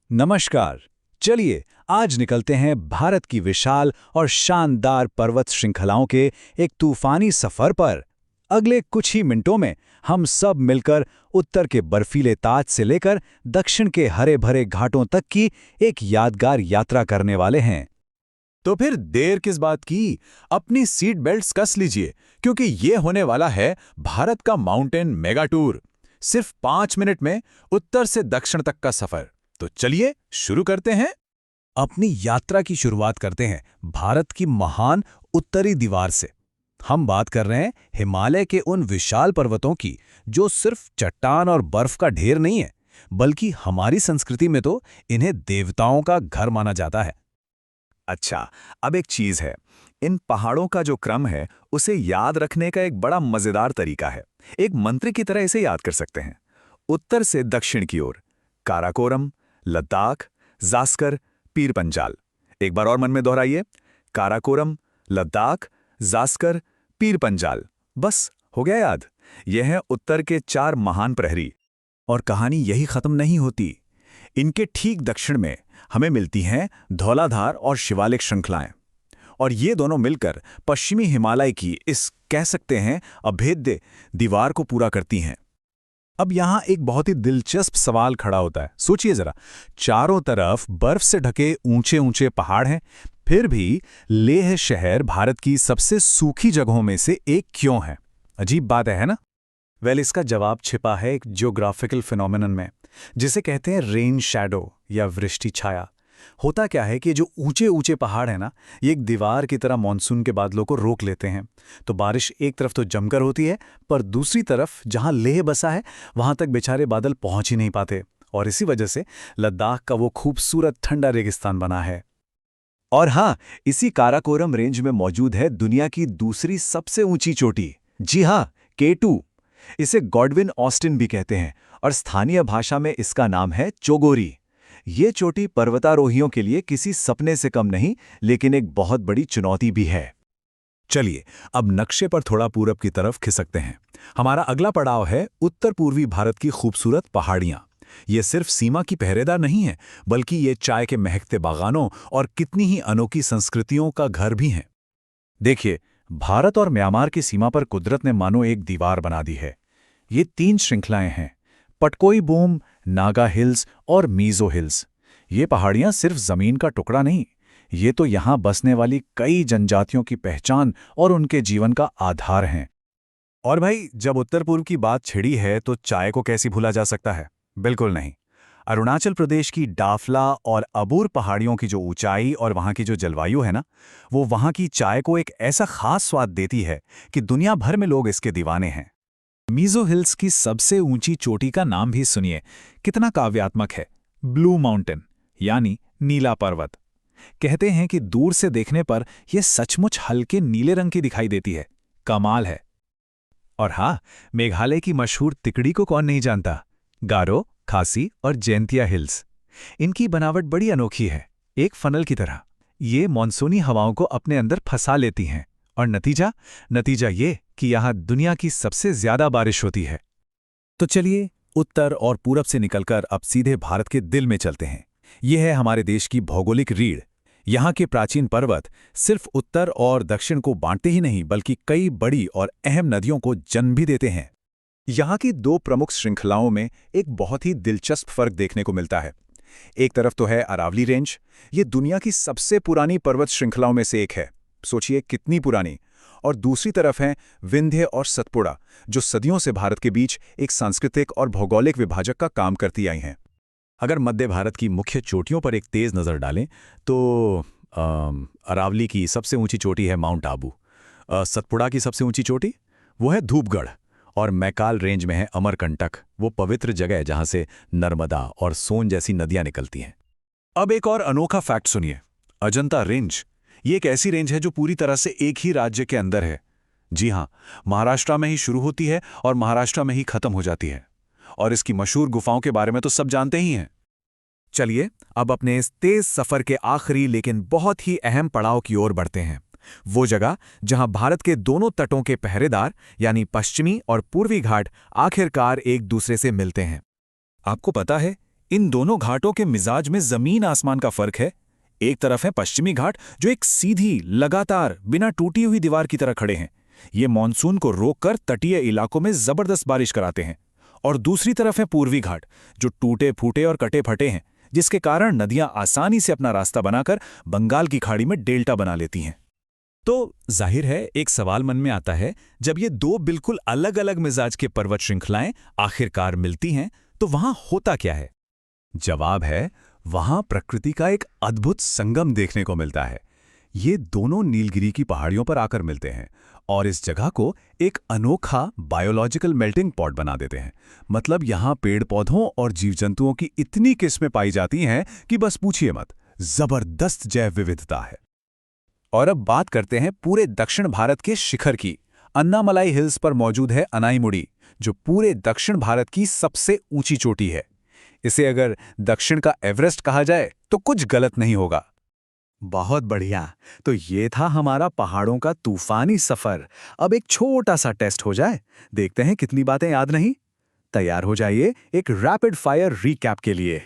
नमस्कार। चलिए आज निकलते हैं भारत की विशाल और शानदार पर्वत श्रृंखलाओं के एक तूफानी सफर पर। अगले कुछ ही मिनटों में हम सब मिलकर उत्तर के बर्फीले ताज से लेकर दक्षिण के हरे भरे घाटों तक की एक यादगार यात्रा करने वाले हैं। तो फिर देर किस बात की? अपनी सीट बेल्ट्स कस लीजिए, क्योंकि ये होने वाला है भारत का माउंटेन मेगा टूर। सिर्फ 5 मिनट में उत्तर से दक्षिण तक का सफर। तो चलिए शुरू करते हैं। अपनी यात्रा की शुरुआत करते हैं भारत की महान उत्तरी दीवार से। हम बात कर रहे हैं हिमालय के उन विशाल पर्वतों की जो सिर्फ चट्टान और बर्फ का ढेर नहीं है, बल्कि हमारी संस्कृति में तो इन्हें देवताओं का घर माना जाता है। अच्छा, अब एक चीज है, इन पहाड़ों का जो क्रम है उसे याद रखने का एक बड़ा मजेदार तरीका है। एक मंत्र की तरह इसे याद कर सकते हैं। उत्तर से दक्षिण की ओर काराकोरम, लद्दाख, जास्कर, पीर पंजाल। एक बार और मन में दोहराइए, काराकोरम, लद्दाख, जास्कर, पीर पंजाल। बस हो गया याद। यह है उत्तर के 4 महान प्रहरी। और कहानी यही खत्म नहीं होती। इनके ठीक दक्षिण में हमें मिलती हैं धौलाधार और शिवालिक श्रृंखलाएं, और ये दोनों मिलकर पश्चिमी हिमालय की इस कह सकते हैं अभेद्य दीवार को पूरा करती हैं। अब यहां एक बहुत ही दिलचस्प सवाल खड़ा होता है। सोचिए जरा, चारों तरफ बर्फ से ढके ऊंचे ऊंचे पहाड़ हैं, फिर भी लेह शहर भारत की सबसे सूखी जगहों में से एक क्यों है? अजीब बात है ना? इसका जवाब छिपा है एक जियोग्राफिकल फिनोमेनन में, जिसे कहते हैं रेन शैडो या वृष्टि छाया। होता क्या है कि जो ऊंचे ऊंचे पहाड़ है ना, ये एक दीवार की तरह मानसून के बादलों को रोक लेते हैं। तो बारिश एक तरफ तो जमकर होती है, पर दूसरी तरफ जहां लेह बसा है वहां तक बेचारे बादल पहुंच ही नहीं पाते, और इसी वजह से लद्दाख का वो खूबसूरत ठंडा रेगिस्तान बना है। और हाँ, इसी काराकोरम रेंज में मौजूद है दुनिया की दूसरी सबसे ऊंची चोटी। जी हाँ, K2। इसे गॉडविन ऑस्टिन भी कहते हैं, और स्थानीय भाषा में इसका नाम है चोगोरी। ये चोटी पर्वतारोहियों के लिए किसी सपने से कम नहीं, लेकिन एक बहुत बड़ी चुनौती भी है। चलिए अब नक्शे पर थोड़ा पूरब की तरफ खिसकते हैं। हमारा अगला पड़ाव है उत्तर पूर्वी भारत की खूबसूरत पहाड़ियां। ये सिर्फ सीमा की पहरेदार नहीं है, बल्कि ये चाय के महकते बागानों और कितनी ही अनोखी संस्कृतियों का घर भी हैं। देखिए, भारत और म्यांमार की सीमा पर कुदरत ने मानो एक दीवार बना दी है। ये 3 श्रृंखलाएं हैं, पटकोई बूम, नागा हिल्स और मीजो हिल्स। ये पहाड़ियां सिर्फ जमीन का टुकड़ा नहीं, ये तो यहां बसने वाली कई जनजातियों की पहचान और उनके जीवन का आधार हैं। और भाई, जब उत्तर पूर्व की बात छिड़ी है तो चाय को कैसे भूला जा सकता है? बिल्कुल नहीं। अरुणाचल प्रदेश की डाफला और अबूर पहाड़ियों की जो ऊंचाई और वहां की जो जलवायु है ना, वो वहां की चाय को एक ऐसा खास स्वाद देती है कि दुनिया भर में लोग इसके दीवाने हैं। मीजो हिल्स की सबसे ऊंची चोटी का नाम भी सुनिए, कितना काव्यात्मक है, ब्लू माउंटेन, यानी नीला पर्वत। कहते हैं कि दूर से देखने पर यह सचमुच हल्के नीले रंग की दिखाई देती है। कमाल है। और हाँ, मेघालय की मशहूर तिकड़ी को कौन नहीं जानता? गारो, खासी और जैंतिया हिल्स। इनकी बनावट बड़ी अनोखी है, एक फनल की तरह। ये मॉनसूनी हवाओं को अपने अंदर फंसा लेती हैं, और नतीजा ये कि यहाँ दुनिया की सबसे ज्यादा बारिश होती है। तो चलिए उत्तर और पूरब से निकलकर अब सीधे भारत के दिल में चलते हैं। ये है हमारे देश की भौगोलिक रीढ़। यहाँ के प्राचीन पर्वत सिर्फ उत्तर और दक्षिण को बांटते ही नहीं, बल्कि कई बड़ी और अहम नदियों को जन्म भी देते हैं। यहाँ की 2 प्रमुख श्रृंखलाओं में एक बहुत ही दिलचस्प फर्क देखने को मिलता है। एक तरफ तो है अरावली रेंज। ये दुनिया की सबसे पुरानी पर्वत श्रृंखलाओं में से एक है। सोचिए कितनी पुरानी। और दूसरी तरफ है विंध्य और सतपुड़ा, जो सदियों से भारत के बीच एक सांस्कृतिक और भौगोलिक विभाजक का काम करती आई हैं। अगर मध्य भारत की मुख्य चोटियों पर एक तेज नज़र डालें तो अरावली की सबसे ऊंची चोटी है माउंट आबू। सतपुड़ा की सबसे ऊंची चोटी वो है धूपगढ़। और मैकाल रेंज में है अमरकंटक, वो पवित्र जगह है जहां से नर्मदा और सोन जैसी नदियां निकलती हैं। अब एक और अनोखा फैक्ट सुनिए, अजंता रेंज। ये एक ऐसी रेंज है जो पूरी तरह से एक ही राज्य के अंदर है। जी हां, महाराष्ट्र में ही शुरू होती है और महाराष्ट्र में ही खत्म हो जाती है। और इसकी मशहूर गुफाओं के बारे में तो सब जानते ही हैं। चलिए अब अपने इस तेज सफर के आखिरी लेकिन बहुत ही अहम पड़ाव की ओर बढ़ते हैं। वो जगह जहां भारत के दोनों तटों के पहरेदार यानी पश्चिमी और पूर्वी घाट आखिरकार एक दूसरे से मिलते हैं। आपको पता है, इन दोनों घाटों के मिजाज में जमीन आसमान का फर्क है। एक तरफ है पश्चिमी घाट, जो एक सीधी, लगातार, बिना टूटी हुई दीवार की तरह खड़े हैं। ये मानसून को रोककर तटीय इलाकों में जबरदस्त बारिश कराते हैं। और दूसरी तरफ है पूर्वी घाट, जो टूटे फूटे और कटे फटे हैं, जिसके कारण नदियां आसानी से अपना रास्ता बनाकर बंगाल की खाड़ी में डेल्टा बना लेती हैं। तो जाहिर है एक सवाल मन में आता है, जब ये दो बिल्कुल अलग अलग मिजाज के पर्वत श्रृंखलाएं आखिरकार मिलती हैं, तो वहां होता क्या है? जवाब है, वहां प्रकृति का एक अद्भुत संगम देखने को मिलता है। ये दोनों नीलगिरी की पहाड़ियों पर आकर मिलते हैं और इस जगह को एक अनोखा बायोलॉजिकल मेल्टिंग पॉट बना देते हैं। मतलब यहाँ पेड़ पौधों और जीव जंतुओं की इतनी किस्में पाई जाती हैं कि बस पूछिए मत, जबरदस्त जैव विविधता है। और अब बात करते हैं पूरे दक्षिण भारत के शिखर की। अन्नामलाई हिल्स पर मौजूद है अनाईमुड़ी, जो पूरे दक्षिण भारत की सबसे ऊंची चोटी है। इसे अगर दक्षिण का एवरेस्ट कहा जाए तो कुछ गलत नहीं होगा। बहुत बढ़िया, तो ये था हमारा पहाड़ों का तूफानी सफर। अब एक छोटा सा टेस्ट हो जाए, देखते हैं कितनी बातें याद नहीं। तैयार हो जाइए एक रैपिड फायर रीकैप के लिए।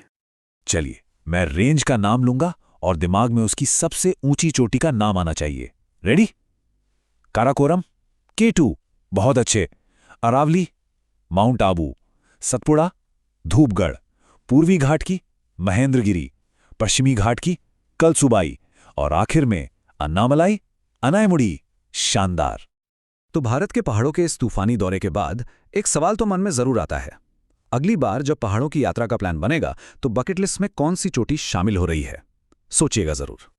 चलिए, मैं रेंज का नाम लूंगा और दिमाग में उसकी सबसे ऊंची चोटी का नाम आना चाहिए। रेडी? काराकोरम, K2, बहुत अच्छे। अरावली, माउंट आबू, सतपुड़ा, धूपगढ़, पूर्वी घाट की महेंद्रगिरी, पश्चिमी घाट की कलसुबाई और आखिर में अन्नामलाई, अनाईमुड़ी। शानदार। तो भारत के पहाड़ों के इस तूफानी दौरे के बाद एक सवाल तो मन में जरूर आता है, अगली बार जब पहाड़ों की यात्रा का प्लान बनेगा तो बकेट लिस्ट में कौन सी चोटी शामिल हो रही है? सोचिएगा जरूर।